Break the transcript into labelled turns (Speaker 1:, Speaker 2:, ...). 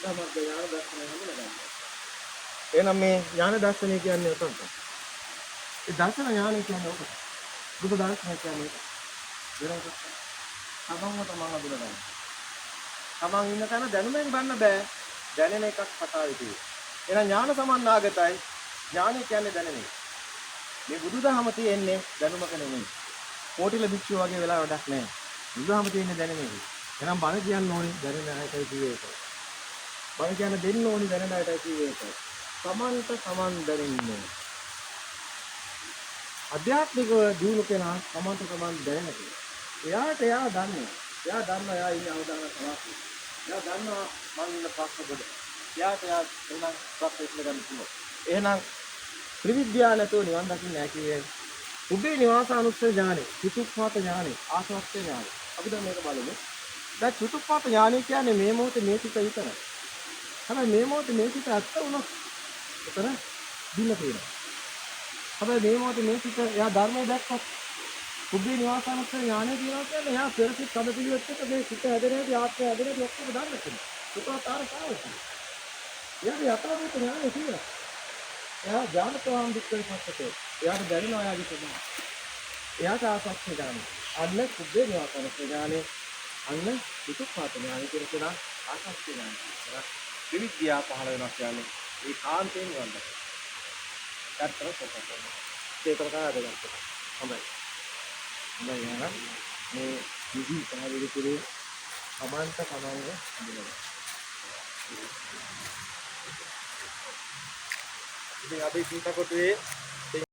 Speaker 1: සද්ධා මග්ග ඥාන දර්ශනය හඳුනගන්න. එහෙනම් මේ ඥාන දර්ශනය කියන්නේ උතන්ට. ඒ දර්ශන ඥානය කියන්නේ උකට. බුදු දර්ශනය කියන්නේ ඒක. වෙනකොට තමන්ව තමන් අඳුනගන්න. තමන් ඉන්න තැන දැනුමෙන් ගන්න බෑ. දැනෙන එකක් කතාවේ තියෙන්නේ. එහෙනම් ඥාන සමන්නාගතයි. ඥානය කියන්නේ දැනෙන එක. මේ බුදුදහම තියෙන්නේ දැනුමක නෙමෙයි. කෝටිල භික්ෂුව වගේ වෙලා වැඩක් නැහැ. බුදුදහම තියෙන්නේ දැනෙන එක. එහෙනම් බණ කියන්න ඕනේ දැනෙන අයටයි කිව්වේ ඒක. බණ කියන්න දෙන්න ඕනේ දැනෙන අයටයි කිව්වේ ඒක. සමන්ත සමන් දැනෙන්නේ. අධ්‍යාත්මිකව දියුණු කෙනා සමන්ත සමන් දැනෙන කෙනා. එයා දන්නේ. එයා දන්නවා එයා ඉන්නේ අවදාන සමාප්තිය. එයා දන්නවා මං ඉන්න ප්‍රශ්න කොට. එයා එනම් ප්‍රශ්න ඉස්ල ගන්න පුළුවන්. එහෙනම් ත්‍රිවිද්‍යා නැතුව නිවන් දකින්න නැහැ කියේ. උබේ නිවාසානුස්සය ඥානෙ, චතුප්පාත ඥානෙ, ආසවක්ඛ්‍ය ඥානෙ. අපි දැන් මේක බලමු. දැන් චතුප්පාත ඥානෙ කියන්නේ මේ මොහොතේ මේ සිත විතරයි. හැබැයි මේ මොහොතේ මේ සිත ඇත්ත වුණොත් උතන දින්න තියෙනවා. හැබැයි මේ මොහොතේ මේ සිත එයා ධර්මය දැක්කත් උබේ නිවාසානුස්සය ඥානෙ කියනවා කියන්නේ එයා පෙරසිට කඩ පිළිවෙත් එක මේ සිත හැදෙන හැටි ආත්මය හැදෙන හැටි ඔක්කොම දන්න කෙනෙක්. සුඛාතාර සාවකයි. එයාගේ යථාභූත ඥානෙ තියෙනවා. එයා ඥානතවම් දුක්ඛේ පස්සතේ. එයාට දැනෙනවා එයාගේ ස්වභාවය. එයාට ආසක්තිය ගන්න. අන්න කුබ්බේ නිවාසානුස්සය ඥානෙ අන්න චතුප්පාත ඥානෙ කියන කෙනා ආසක්තිය ගන්න. විවිද්‍යාව පහළ වෙනවා කියන්නේ ඒ කාන්තේන් වන්දන. ඇත්තට සත්‍යයි. ඒක ප්‍රකාශ කරගන්න. හොඳයි. හොඳයි නේද? මේ විදි පැහැදිලි කරේ සමාන්ත සමාංග හඳුනගන්න. ඉතින් අපි කීප කොටුවේ